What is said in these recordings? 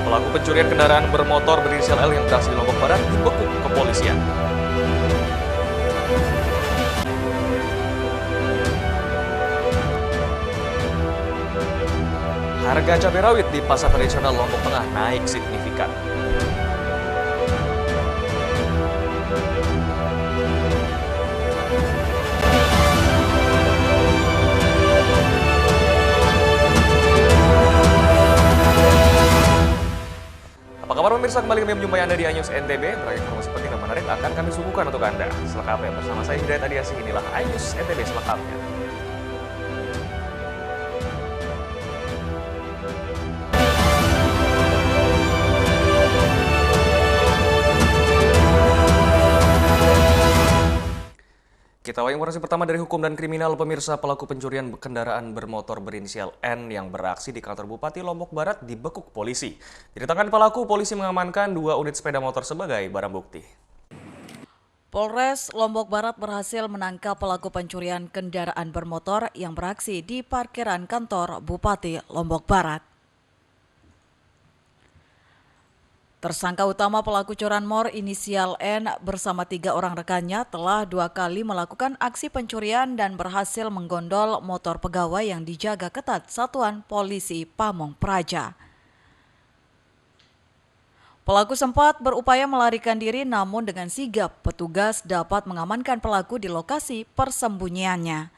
Pelaku pencurian kendaraan bermotor berinisial L yang berhasil di Lombok Barat dibekuk kepolisian. Harga cabai rawit di pasar tradisional Lombok Tengah naik signifikan. Apa kabar pemirsa, kembali kami menjumpai Anda di iNews NTB. Beragam informasi penting dan menarik akan kami suguhkan untuk Anda. Selengkapnya bersama saya Hidayat Adiasi, inilah iNews NTB selengkapnya. Kita awali informasi pertama dari hukum dan kriminal. Pemirsa, pelaku pencurian kendaraan bermotor berinisial N yang beraksi di kantor Bupati Lombok Barat dibekuk polisi. Dari tangan pelaku, polisi mengamankan 2 unit sepeda motor sebagai barang bukti. Polres Lombok Barat berhasil menangkap pelaku pencurian kendaraan bermotor yang beraksi di parkiran kantor Bupati Lombok Barat. Tersangka utama pelaku curanmor inisial N bersama 3 orang rekannya telah 2 kali melakukan aksi pencurian dan berhasil menggondol motor pegawai yang dijaga ketat Satuan Polisi Pamong Praja. Pelaku sempat berupaya melarikan diri, namun dengan sigap petugas dapat mengamankan pelaku di lokasi persembunyiannya.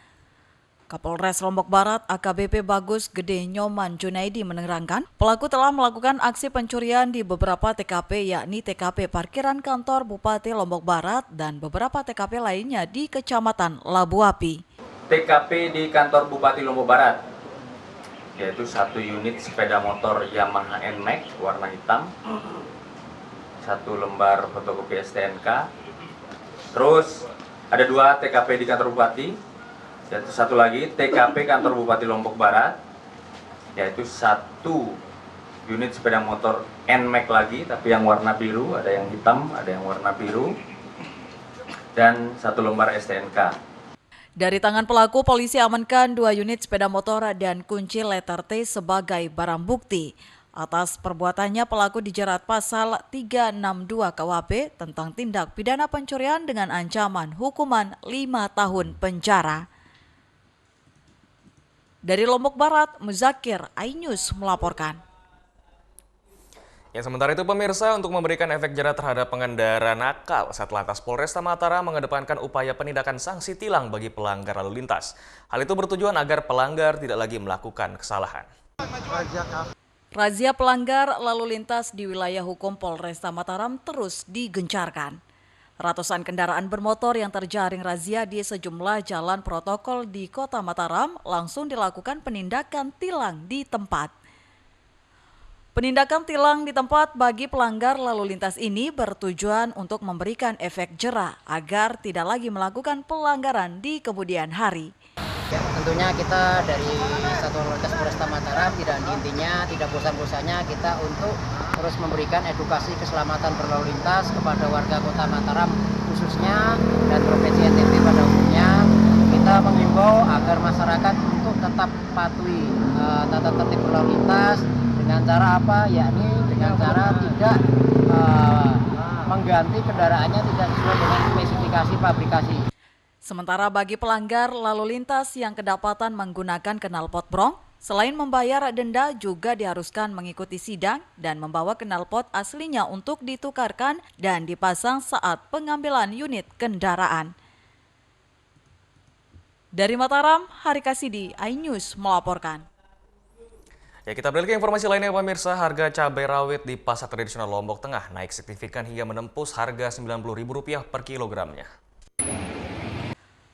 Kapolres Lombok Barat AKBP Bagus Gede Nyoman Junaidi menerangkan, pelaku telah melakukan aksi pencurian di beberapa TKP, yakni TKP parkiran kantor Bupati Lombok Barat dan beberapa TKP lainnya di Kecamatan Labu Api. TKP di kantor Bupati Lombok Barat, yaitu 1 unit sepeda motor Yamaha NMAX warna hitam, 1 lembar fotokopi STNK, terus ada 2 TKP di kantor Bupati, yaitu 1 lagi TKP kantor Bupati Lombok Barat, yaitu 1 unit sepeda motor NMAX lagi, tapi yang warna biru, ada yang hitam, ada yang warna biru, dan 1 lembar STNK. Dari tangan pelaku, polisi amankan 2 unit sepeda motor dan kunci letter T sebagai barang bukti. Atas perbuatannya, pelaku dijerat pasal 362 KUHP tentang tindak pidana pencurian dengan ancaman hukuman 5 tahun penjara. Dari Lombok Barat, Muzakir, iNews melaporkan. Yang sementara itu pemirsa, untuk memberikan efek jera terhadap pengendara nakal, Satlantas Polresta Mataram mengedepankan upaya penindakan sanksi tilang bagi pelanggar lalu lintas. Hal itu bertujuan agar pelanggar tidak lagi melakukan kesalahan. Razia pelanggar lalu lintas di wilayah hukum Polresta Mataram terus digencarkan. Ratusan kendaraan bermotor yang terjaring razia di sejumlah jalan protokol di Kota Mataram langsung dilakukan penindakan tilang di tempat. Penindakan tilang di tempat bagi pelanggar lalu lintas ini bertujuan untuk memberikan efek jera agar tidak lagi melakukan pelanggaran di kemudian hari. Tentunya kita dari Satuan Lalu Lintas Polresta Mataram tidak bosan-bosannya kita untuk terus memberikan edukasi keselamatan berlalu lintas kepada warga Kota Mataram khususnya dan Provinsi NTB pada umumnya. Kita menghimbau agar masyarakat untuk tetap patuhi tata tertib berlalu lintas dengan cara apa? Yakni dengan cara tidak mengganti kendaraannya tidak sesuai dengan spesifikasi pabrikasi. Sementara bagi pelanggar lalu lintas yang kedapatan menggunakan knalpot brong, selain membayar denda juga diharuskan mengikuti sidang dan membawa knalpot aslinya untuk ditukarkan dan dipasang saat pengambilan unit kendaraan. Dari Mataram, Hari Kasidi, iNews melaporkan. Ya, kita beralih ke informasi lainnya pemirsa. Harga cabai rawit di pasar tradisional Lombok Tengah naik signifikan hingga menembus harga Rp90.000 per kilogramnya.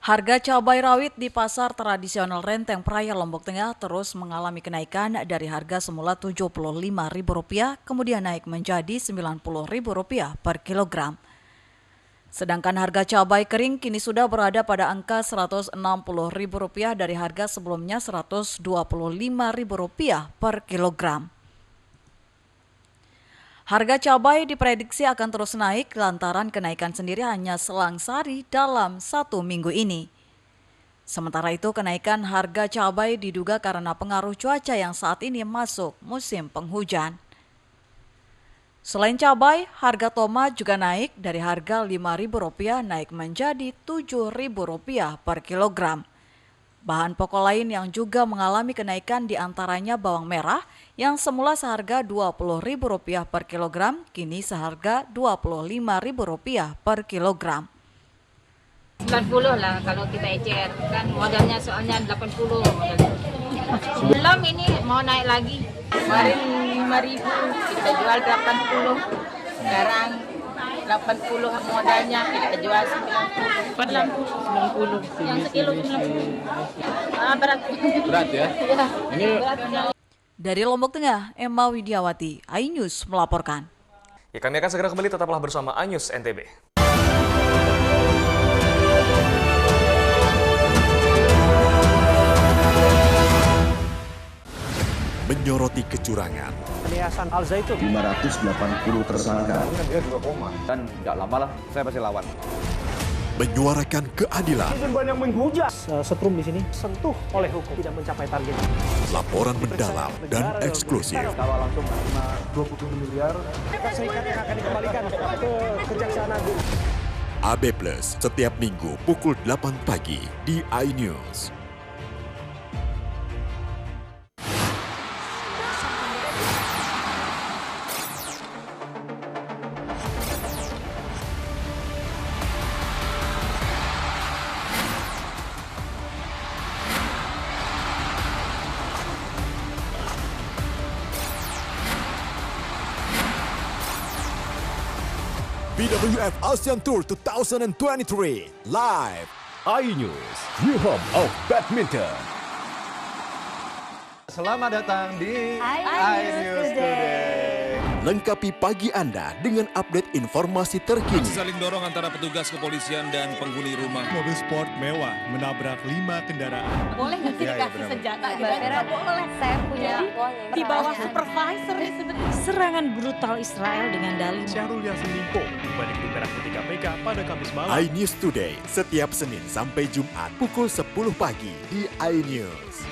Harga cabai rawit di pasar tradisional Renteng Praya Lombok Tengah terus mengalami kenaikan dari harga semula Rp75.000 kemudian naik menjadi Rp90.000 per kilogram. Sedangkan harga cabai kering kini sudah berada pada angka Rp160.000 dari harga sebelumnya Rp125.000 per kilogram. Harga cabai diprediksi akan terus naik lantaran kenaikan sendiri hanya selang sehari dalam 1 minggu ini. Sementara itu, kenaikan harga cabai diduga karena pengaruh cuaca yang saat ini masuk musim penghujan. Selain cabai, harga tomat juga naik dari harga Rp5.000 naik menjadi Rp7.000 per kilogram. Bahan pokok lain yang juga mengalami kenaikan diantaranya bawang merah yang semula seharga Rp20.000 per kilogram, kini seharga Rp25.000 per kilogram. 90 lah kalau kita ecer, kan modalnya soalnya 80 modalnya. Belum ini mau naik lagi. Kemarin 5.000 kita jual 80. Sekarang 80 modalnya kita jual 90. 90. Yang sekilo 90. Berat. Berat ya? Ya. Ini Berat. Dari Lombok Tengah, Emma Widiawati, iNews melaporkan. Ya, kami akan segera kembali, tetaplah bersama iNews NTB. Menyoroti kecurangan, Yayasan Al Zaitun 580 tersangka. kan nggak lama lah, saya pasti lawan. menyuarakan keadilan, banyak menghujat. Setrum di sini sentuh oleh hukum tidak mencapai target. laporan mendalam dan eksklusif. Kalau langsung terima 20 miliar, serikat yang akan dikembalikan ke Kejaksaan Agung. AB Plus setiap minggu pukul 8 pagi di iNews. BWF ASEAN Tour 2023 live iNews, New Home of Badminton. Selamat datang di iNews Today. lengkapi pagi Anda dengan update informasi terkini. Saling dorong antara petugas kepolisian dan penghuni rumah. Mobil sport mewah menabrak 5 kendaraan. Boleh nggak sih dikasih senjata? Tidak boleh. Saya punya di bawah supervisor sebenarnya. Serangan brutal Israel dengan dalih Syahrul Yassin Limpo balik di merah putih KPK pada Kamis malam. iNews Today setiap Senin sampai Jumat pukul 10 pagi di iNews.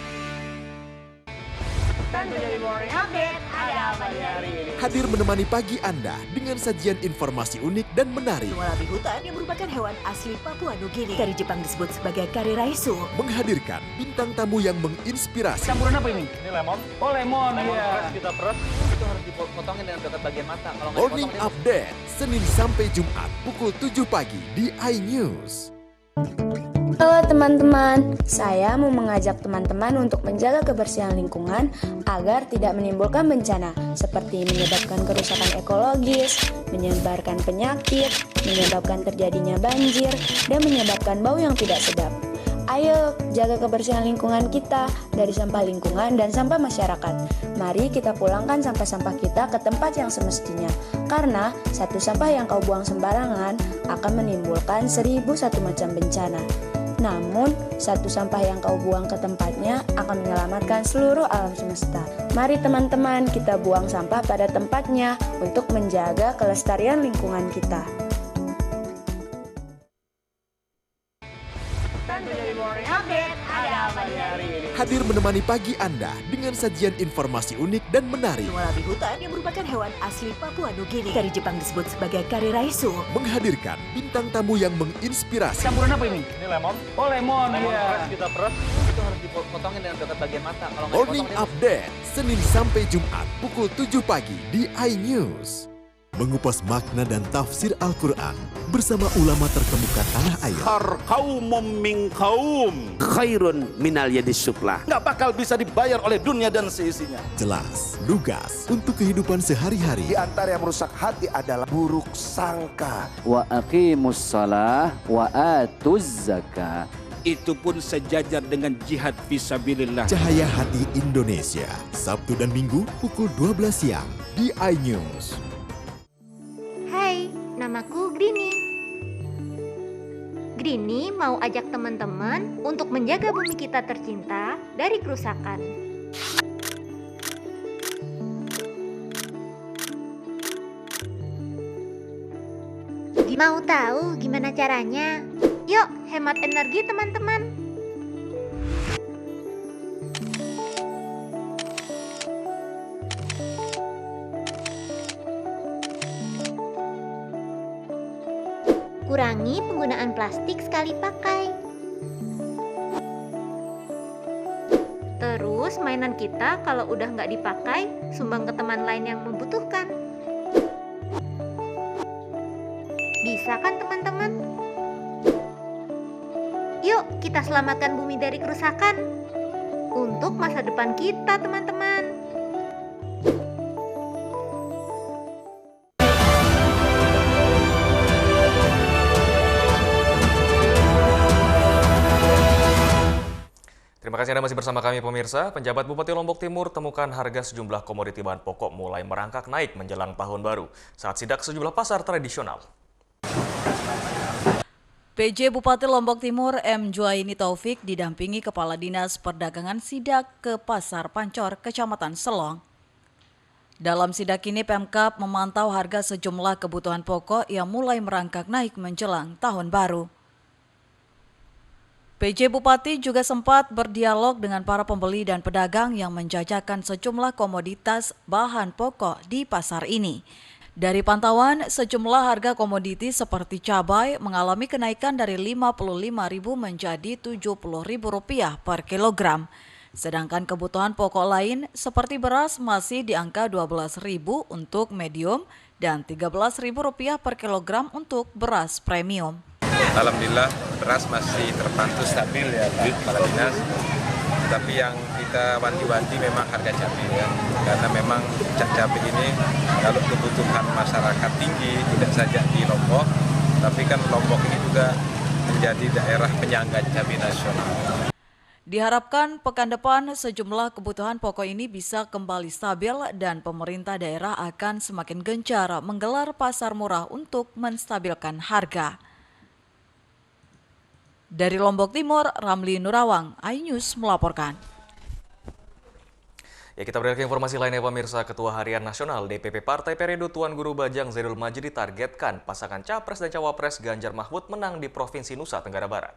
Hadir menemani pagi Anda dengan sajian informasi unik dan menarik. Walabi hutan yang merupakan hewan asli Papua Nugini. Dari Jepang disebut sebagai kare raisu. Menghadirkan bintang tamu yang menginspirasi. Campuran apa ini? Ini lemon. Oh lemon, iya. Kita peras, itu harus dipotongin dengan dekat bagian mata. Kalau nggak Morning dipotong, Update Senin sampai Jumat pukul 7 pagi di iNews. Halo teman-teman, saya mau mengajak teman-teman untuk menjaga kebersihan lingkungan agar tidak menimbulkan bencana seperti menyebabkan kerusakan ekologis, menyebarkan penyakit, menyebabkan terjadinya banjir, dan menyebabkan bau yang tidak sedap. Ayo jaga kebersihan lingkungan kita dari sampah lingkungan dan sampah masyarakat. Mari kita pulangkan sampah-sampah kita ke tempat yang semestinya. Karena satu sampah yang kau buang sembarangan akan menimbulkan 1001 macam bencana. Namun, satu sampah yang kau buang ke tempatnya akan menyelamatkan seluruh alam semesta. Mari teman-teman kita buang sampah pada tempatnya untuk menjaga kelestarian lingkungan kita. Hadir menemani pagi Anda dengan sajian informasi unik dan menarik. Walabi hutan yang merupakan hewan asli Papua Nugini. Dari Jepang disebut sebagai kare raisu. Menghadirkan bintang tamu yang menginspirasi. Campuran apa ini? Ini lemon. Oh lemon, iya. kita peras, itu harus dipotongin dengan dekat bagian mata. Kalau nggak Morning dipotong, Update Senin sampai Jumat pukul 7 pagi di iNews. Mengupas makna dan tafsir Al-Quran bersama ulama terkemuka tanah air. Kaumum min kaum khairun minal yadis suflah. Nggak bakal bisa dibayar oleh dunia dan seisinya. Jelas, lugas untuk kehidupan sehari-hari. Di antara yang merusak hati adalah buruk sangka. Wa aqimus shalah wa atuz zakah. Itu pun sejajar dengan jihad fisabilillah. Cahaya Hati Indonesia, Sabtu dan Minggu pukul 12 siang di iNews. Hai, namaku Grini. Grini mau ajak teman-teman untuk menjaga bumi kita tercinta dari kerusakan. Mau tahu gimana caranya? Yuk, hemat energi teman-teman. Kurangi penggunaan plastik sekali pakai. Terus mainan kita kalau udah nggak dipakai, sumbang ke teman lain yang membutuhkan. Bisa kan teman-teman? Yuk kita selamatkan bumi dari kerusakan. Untuk masa depan kita teman-teman. Terima kasih Anda masih bersama kami pemirsa. Penjabat Bupati Lombok Timur temukan harga sejumlah komoditi bahan pokok mulai merangkak naik menjelang tahun baru saat sidak sejumlah pasar tradisional. PJ Bupati Lombok Timur M. Juaini Taufik didampingi Kepala Dinas Perdagangan sidak ke Pasar Pancor, Kecamatan Selong. Dalam sidak ini Pemkab memantau harga sejumlah kebutuhan pokok yang mulai merangkak naik menjelang tahun baru. PJ Bupati juga sempat berdialog dengan para pembeli dan pedagang yang menjajakan sejumlah komoditas bahan pokok di pasar ini. Dari pantauan, sejumlah harga komoditi seperti cabai mengalami kenaikan dari Rp55.000 menjadi Rp70.000 per kilogram. Sedangkan kebutuhan pokok lain seperti beras masih di angka Rp12.000 untuk medium dan Rp13.000 per kilogram untuk beras premium. Alhamdulillah beras masih terpantau stabil ya Pak Kepala Dinas. Tapi yang kita wanti-wanti memang harga cabai ya. Karena memang cabai ini kalau kebutuhan masyarakat tinggi tidak saja di Lombok, tapi kan Lombok ini juga menjadi daerah penyangga cabai nasional. Diharapkan pekan depan sejumlah kebutuhan pokok ini bisa kembali stabil dan pemerintah daerah akan semakin gencar menggelar pasar murah untuk menstabilkan harga. Dari Lombok Timur, Ramli Nurawang, iNews melaporkan. Ya, kita beralih ke informasi lainnya pemirsa. Ketua Harian Nasional DPP Partai Perindo Tuan Guru Bajang Zainul Majdi ditargetkan pasangan Capres dan Cawapres Ganjar Mahfud menang di Provinsi Nusa Tenggara Barat.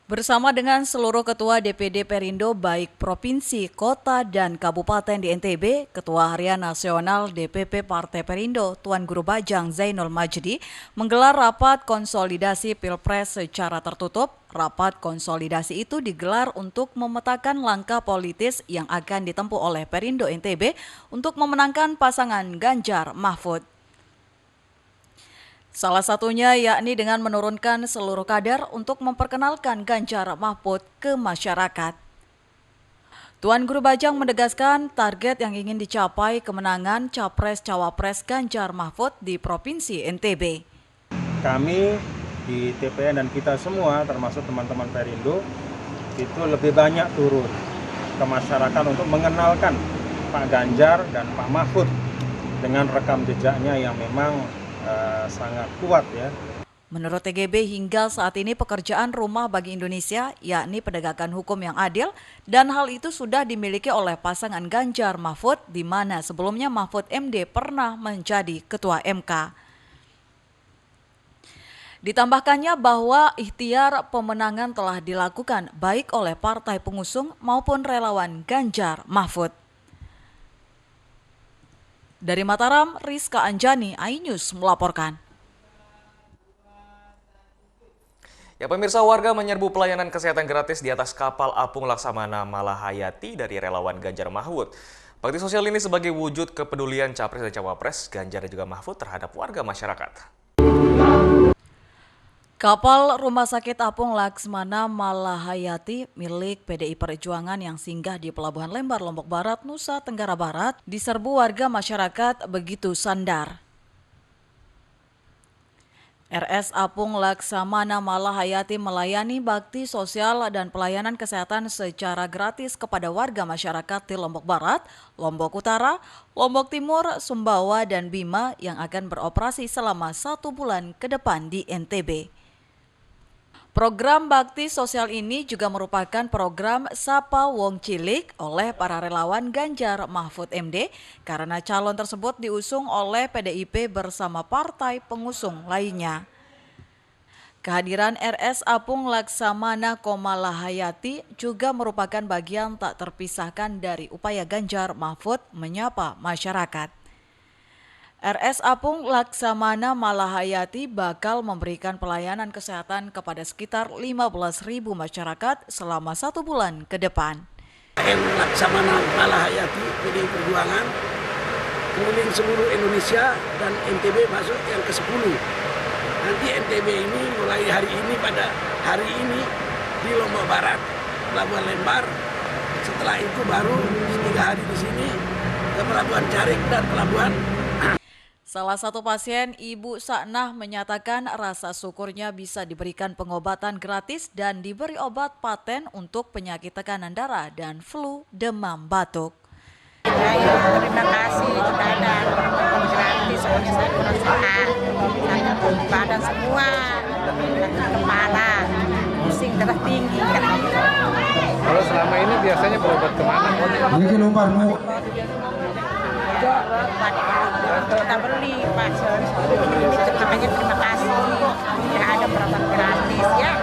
Bersama dengan seluruh ketua DPD Perindo baik provinsi, kota, dan kabupaten di NTB, Ketua Harian Nasional DPP Partai Perindo Tuan Guru Bajang Zainul Majdi menggelar rapat konsolidasi Pilpres secara tertutup. Rapat konsolidasi itu digelar untuk memetakan langkah politis yang akan ditempuh oleh Perindo NTB untuk memenangkan pasangan Ganjar Mahfud. Salah satunya yakni dengan menurunkan seluruh kader untuk memperkenalkan Ganjar Mahfud ke masyarakat. Tuan Guru Bajang menegaskan target yang ingin dicapai kemenangan Capres-Cawapres Ganjar Mahfud di Provinsi NTB. Kami di TPN dan kita semua termasuk teman-teman Perindo itu lebih banyak turun ke masyarakat untuk mengenalkan Pak Ganjar dan Pak Mahfud dengan rekam jejaknya yang memang sangat kuat ya. Menurut TGB hingga saat ini pekerjaan rumah bagi Indonesia yakni penegakan hukum yang adil dan hal itu sudah dimiliki oleh pasangan Ganjar Mahfud di mana sebelumnya Mahfud MD pernah menjadi ketua MK. Ditambahkannya bahwa ikhtiar pemenangan telah dilakukan baik oleh partai pengusung maupun relawan Ganjar Mahfud. Dari Mataram, Rizka Anjani, iNews melaporkan. Ya pemirsa, warga menyerbu pelayanan kesehatan gratis di atas kapal apung Laksamana Malahayati dari relawan Ganjar Mahfud. Bakti sosial ini sebagai wujud kepedulian Capres dan Cawapres Ganjar dan juga Mahfud terhadap warga masyarakat. Kapal Rumah Sakit Apung Laksmana Malahayati milik PDI Perjuangan yang singgah di Pelabuhan Lembar, Lombok Barat, Nusa Tenggara Barat diserbu warga masyarakat begitu sandar. RS Apung Laksamana Malahayati melayani bakti sosial dan pelayanan kesehatan secara gratis kepada warga masyarakat di Lombok Barat, Lombok Utara, Lombok Timur, Sumbawa, dan Bima yang akan beroperasi selama 1 bulan ke depan di NTB. Program bakti sosial ini juga merupakan program Sapa Wong Cilik oleh para relawan Ganjar Mahfud MD karena calon tersebut diusung oleh PDIP bersama partai pengusung lainnya. Kehadiran RS Apung Laksamana Malahayati juga merupakan bagian tak terpisahkan dari upaya Ganjar Mahfud menyapa masyarakat. RS Apung Laksamana Malahayati bakal memberikan pelayanan kesehatan kepada sekitar 15.000 masyarakat selama 1 bulan ke depan. Laksamana Malahayati PDI Perjuangan keliling seluruh Indonesia dan NTB masuk yang ke-10. Nanti NTB ini mulai hari ini pada hari ini di Lombok Barat, Pelabuhan Lembar. Setelah itu baru 3 hari di sini ke Pelabuhan Carik dan Pelabuhan. Salah satu pasien, Ibu Saknah, menyatakan rasa syukurnya bisa diberikan pengobatan gratis dan diberi obat paten untuk penyakit tekanan darah dan flu demam batuk. Terima kasih sudah ada gratis, soalnya saya kurang sehat, sakit badan semua, sakit kepala, pusing darah tinggi. Kalau selama ini biasanya berobat kemana? Ini nomormu. Kita beli Pak, makanya terima kasih ya ada perawat gratis ya.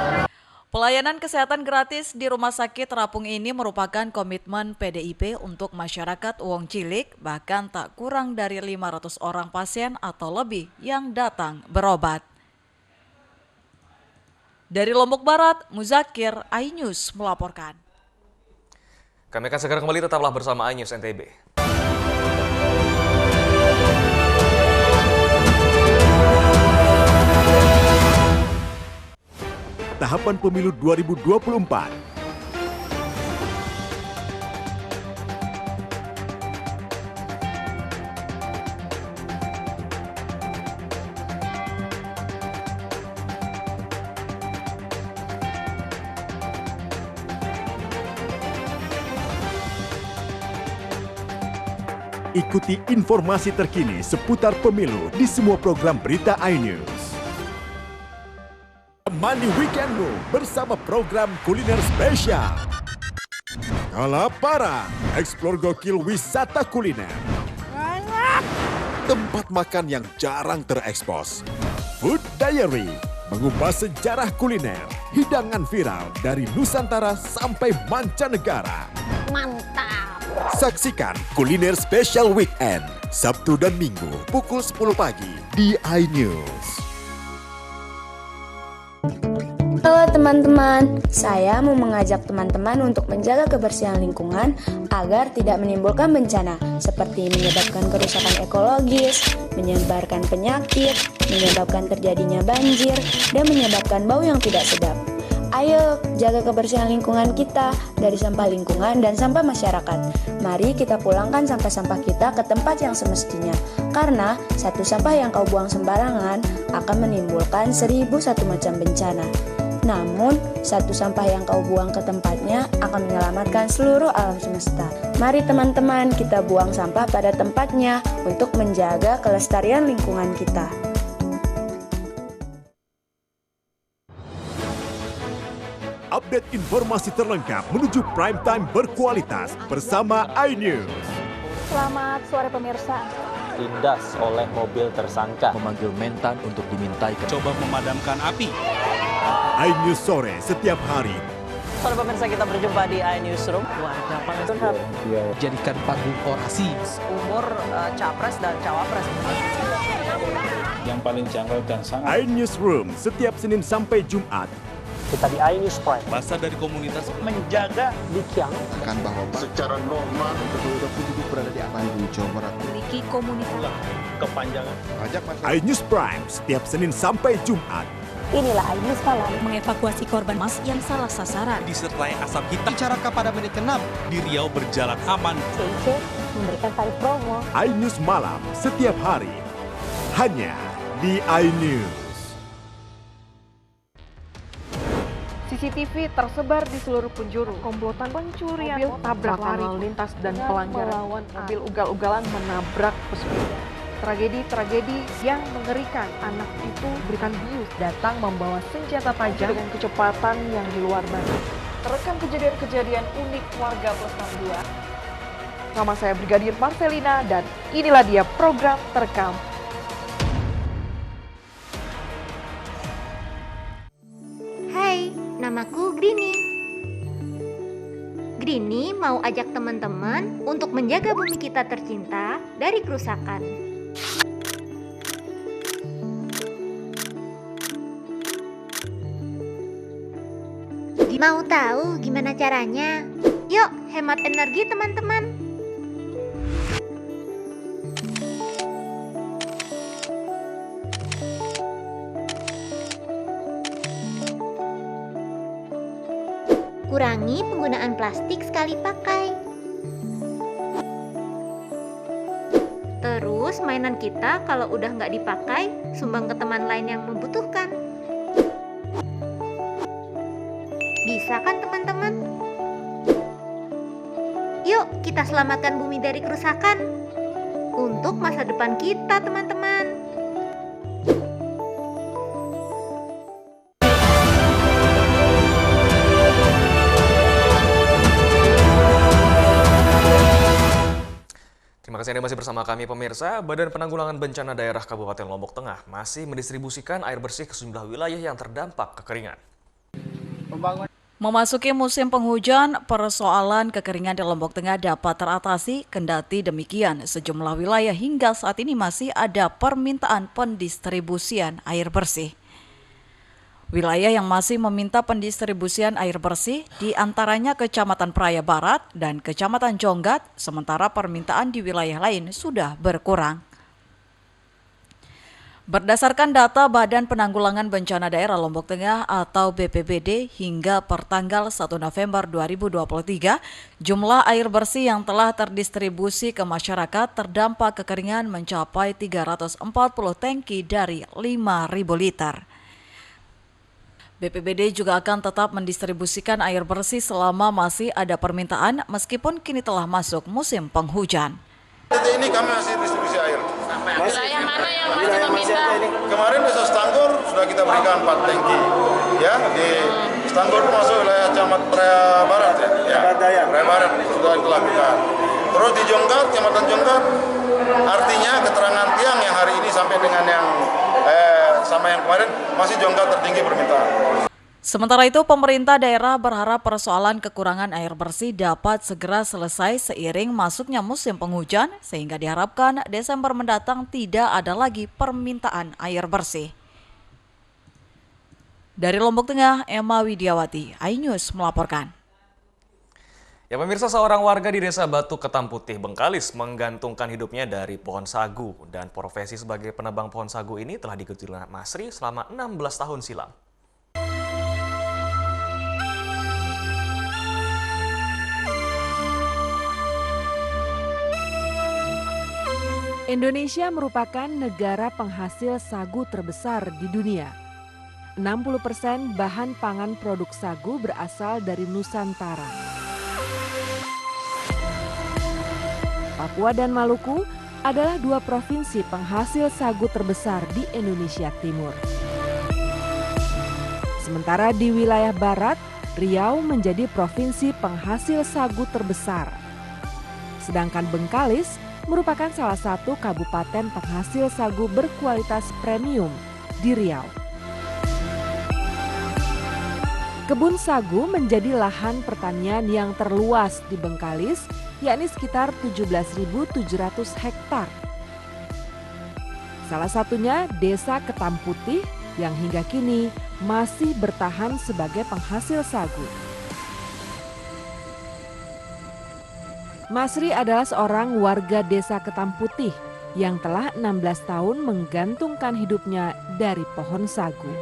Pelayanan kesehatan gratis di Rumah Sakit Terapung ini merupakan komitmen PDIP untuk masyarakat Wong Cilik, bahkan tak kurang dari 500 orang pasien atau lebih yang datang berobat. Dari Lombok Barat, Muzakir, iNews melaporkan. Kami akan segera kembali, tetaplah bersama iNews NTB. Tahapan Pemilu 2024. Ikuti informasi terkini seputar pemilu di semua program berita iNews. Mandi weekendmu bersama program kuliner spesial. Kalaparan, eksplor gokil wisata kuliner. Tempat makan yang jarang terekspos. Food Diary, mengupas sejarah kuliner, hidangan viral dari Nusantara sampai mancanegara. Mantap! Saksikan kuliner spesial weekend, Sabtu dan Minggu pukul 10 pagi di iNews. Halo teman-teman, saya mau mengajak teman-teman untuk menjaga kebersihan lingkungan agar tidak menimbulkan bencana seperti menyebabkan kerusakan ekologis, menyebarkan penyakit, menyebabkan terjadinya banjir, dan menyebabkan bau yang tidak sedap. Ayo jaga kebersihan lingkungan kita dari sampah lingkungan dan sampah masyarakat. Mari kita pulangkan sampah-sampah kita ke tempat yang semestinya. Karena satu sampah yang kau buang sembarangan akan menimbulkan 1001 macam bencana. Namun, satu sampah yang kau buang ke tempatnya akan menyelamatkan seluruh alam semesta. Mari teman-teman, kita buang sampah pada tempatnya untuk menjaga kelestarian lingkungan kita. Update informasi terlengkap menuju prime time berkualitas bersama iNews. Selamat sore pemirsa. Tindas oleh mobil tersangka. Memanggil mentan untuk dimintai. Coba memadamkan api. iNews sore setiap hari. Sore pemirsa, kita berjumpa di iNewsroom. Warga Palestina jadikan panggung orasi. Umur capres dan cawapres. Yang paling jangkau dan sangat. iNewsroom setiap Senin sampai Jumat. Kita di iNews Prime. Masa dari komunitas menjaga Bikiang. Akan bahwa secara normal betul-betul penduduk berada di Bandung, Jawa Barat. Memiliki komunitas. Kepanjangan. iNews Prime setiap Senin sampai Jumat. Inilah iNews Malam mengevakuasi korban mas yang salah sasaran. disertai asap hitam. Bicara pada menit ke-6 di Riau berjalan aman. CIC memberikan tarif promo. iNews Malam setiap hari. Hanya di iNews. CCTV tersebar di seluruh penjuru. Komplotan pencurian mobil, tabrak lalu lintas dan pelanggaran melawan mobil ugal-ugalan menabrak pesepeda. Tragedi-tragedi yang mengerikan. Anak itu berikan bius, datang membawa senjata tajam dengan kecepatan yang di luar batas. Terekam kejadian-kejadian unik warga Plus 62. Nama saya Brigadir Marcelina dan inilah dia program Terekam. Hai, namaku Grini. Grini mau ajak teman-teman untuk menjaga bumi kita tercinta dari kerusakan. Mau tahu gimana caranya? Yuk, hemat energi teman-teman. Kurangi penggunaan plastik sekali pakai. Terus mainan kita kalau udah nggak dipakai, sumbang ke teman lain yang membutuhkan. Bisa kan teman-teman? Yuk kita selamatkan bumi dari kerusakan untuk masa depan kita teman-teman. Terima kasih Anda masih bersama kami pemirsa. Badan Penanggulangan Bencana Daerah Kabupaten Lombok Tengah masih mendistribusikan air bersih ke sejumlah wilayah yang terdampak kekeringan. Memasuki musim penghujan, persoalan kekeringan di Lombok Tengah dapat teratasi. Kendati demikian, sejumlah wilayah hingga saat ini masih ada permintaan pendistribusian air bersih. Wilayah yang masih meminta pendistribusian air bersih diantaranya Kecamatan Praia Barat dan Kecamatan Jonggat, sementara permintaan di wilayah lain sudah berkurang. Berdasarkan data Badan Penanggulangan Bencana Daerah Lombok Tengah atau BPBD hingga pertanggal 1 November 2023, jumlah air bersih yang telah terdistribusi ke masyarakat terdampak kekeringan mencapai 340 tangki dari 5.000 liter. BPBD juga akan tetap mendistribusikan air bersih selama masih ada permintaan meskipun kini telah masuk musim penghujan. Ini kami masih distribusi air. Wilayah mana yang masih meminta? Kemarin desa Stanggor sudah kita berikan 4 tangki. Ya, di Stanggor masuk wilayah Kecamatan Praia Barat ya. Praia Barat sudah dilakukan. Terus di Jonggat, Kecamatan Jonggat, artinya keterangan tiang yang hari ini sampai dengan yang sama yang kemarin masih Jonggat tertinggi permintaan. Sementara itu, pemerintah daerah berharap persoalan kekurangan air bersih dapat segera selesai seiring masuknya musim penghujan, sehingga diharapkan Desember mendatang tidak ada lagi permintaan air bersih. Dari Lombok Tengah, Emma Widiawati, iNews melaporkan. Ya pemirsa, seorang warga di Desa Batu Ketam Putih, Bengkalis menggantungkan hidupnya dari pohon sagu. Dan profesi sebagai penebang pohon sagu ini telah digeluti Masri selama 16 tahun silam. Indonesia merupakan negara penghasil sagu terbesar di dunia. 60% bahan pangan produk sagu berasal dari Nusantara. Papua dan Maluku adalah dua provinsi penghasil sagu terbesar di Indonesia Timur. Sementara di wilayah barat, Riau menjadi provinsi penghasil sagu terbesar. Sedangkan Bengkalis merupakan salah satu kabupaten penghasil sagu berkualitas premium di Riau. Kebun sagu menjadi lahan pertanian yang terluas di Bengkalis, yakni sekitar 17.700 hektar. Salah satunya Desa Ketam Putih yang hingga kini masih bertahan sebagai penghasil sagu. Masri adalah seorang warga Desa Ketam Putih yang telah 16 tahun menggantungkan hidupnya dari pohon sagu.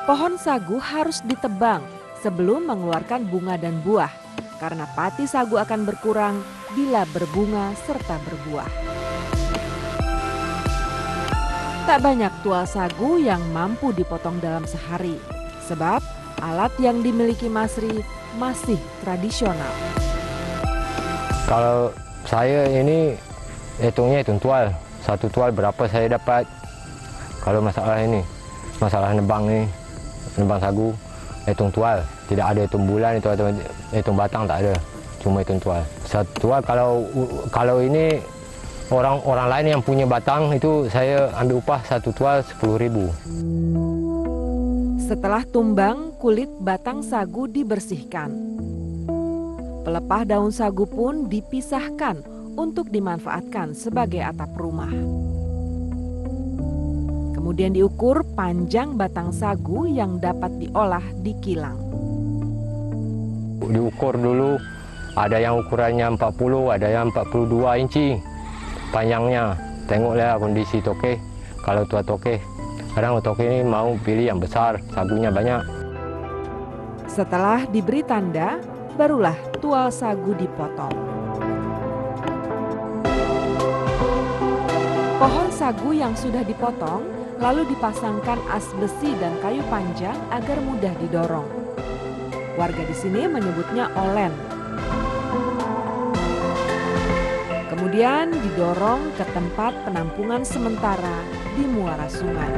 Pohon sagu harus ditebang sebelum mengeluarkan bunga dan buah, karena pati sagu akan berkurang bila berbunga serta berbuah. Tak banyak tual sagu yang mampu dipotong dalam sehari, sebab alat yang dimiliki Masri masih tradisional. Kalau saya ini hitungnya hitung tual, satu tual berapa saya dapat. Kalau masalah ini, masalah nebang sagu, hitung tual. Tidak ada hitung bulan, itu atau hitung batang tak ada, cuma hitung tual. Satu tual kalau ini orang lain yang punya batang itu saya ambil upah satu tual 10.000. Setelah tumbang, kulit batang sagu dibersihkan. Pelepah daun sagu pun dipisahkan untuk dimanfaatkan sebagai atap rumah. Kemudian diukur panjang batang sagu yang dapat diolah di kilang. Diukur dulu, ada yang ukurannya 40, ada yang 42 inci panjangnya. Tengoklah kondisi toke, kalau tua toke. Kadang toke ini mau pilih yang besar, sagunya banyak. Setelah diberi tanda, barulah tual sagu dipotong. Pohon sagu yang sudah dipotong lalu dipasangkan as besi dan kayu panjang agar mudah didorong. Warga di sini menyebutnya olen. Kemudian didorong ke tempat penampungan sementara di muara sungai.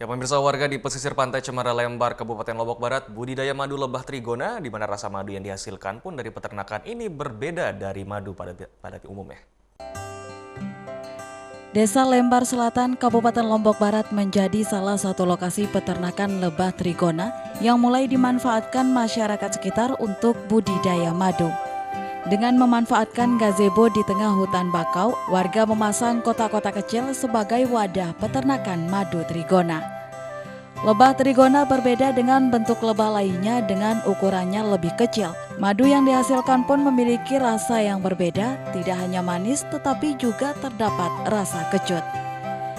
Ya, pemirsa, warga di pesisir pantai Cemara Lembar, Kabupaten Lombok Barat, budidaya madu lebah trigona, di mana rasa madu yang dihasilkan pun dari peternakan ini berbeda dari madu pada umumnya. Desa Lembar Selatan, Kabupaten Lombok Barat menjadi salah satu lokasi peternakan lebah trigona yang mulai dimanfaatkan masyarakat sekitar untuk budidaya madu. Dengan memanfaatkan gazebo di tengah hutan bakau, warga memasang kotak-kotak kecil sebagai wadah peternakan madu trigona. Lebah trigona berbeda dengan bentuk lebah lainnya dengan ukurannya lebih kecil. Madu yang dihasilkan pun memiliki rasa yang berbeda, tidak hanya manis tetapi juga terdapat rasa kecut.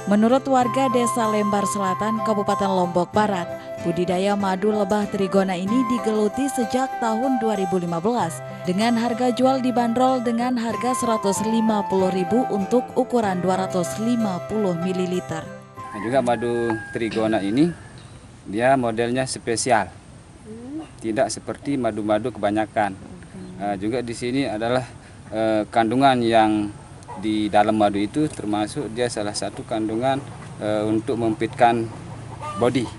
Menurut warga Desa Lembar Selatan, Kabupaten Lombok Barat, budidaya madu lebah trigona ini digeluti sejak tahun 2015 dengan harga jual dibanderol dengan harga Rp150.000 untuk ukuran 250 ml. Nah, juga madu trigona ini dia modelnya spesial, tidak seperti madu-madu kebanyakan. Juga di sini adalah kandungan yang di dalam madu itu termasuk dia salah satu kandungan untuk mempitkan body.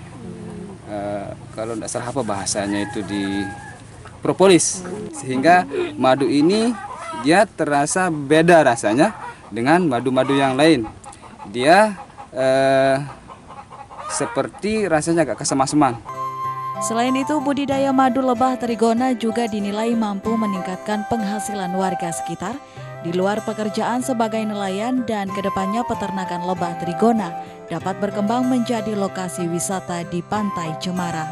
Kalau tidak salah apa bahasanya itu di propolis, sehingga madu ini dia terasa beda rasanya dengan madu-madu yang lain. Dia seperti rasanya agak kesem-seman. Selain itu, budidaya madu lebah trigona juga dinilai mampu meningkatkan penghasilan warga sekitar di luar pekerjaan sebagai nelayan, dan kedepannya peternakan lebah trigona dapat berkembang menjadi lokasi wisata di Pantai Cemara.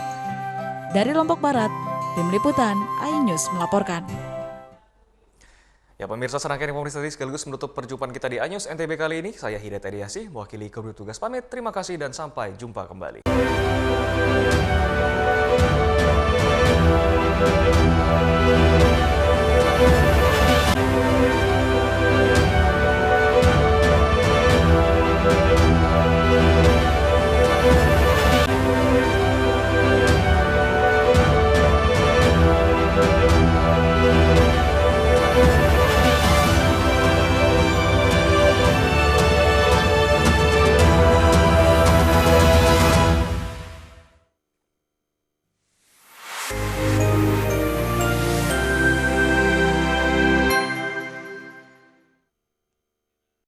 Dari Lombok Barat, Tim Liputan iNews melaporkan. Ya, pemirsa, serangkaian informasi tadi sekaligus menutup perjumpaan kita di iNews NTB kali ini. Saya Hidayat Ediasi, mewakili kru tugas pamit. Terima kasih dan sampai jumpa kembali.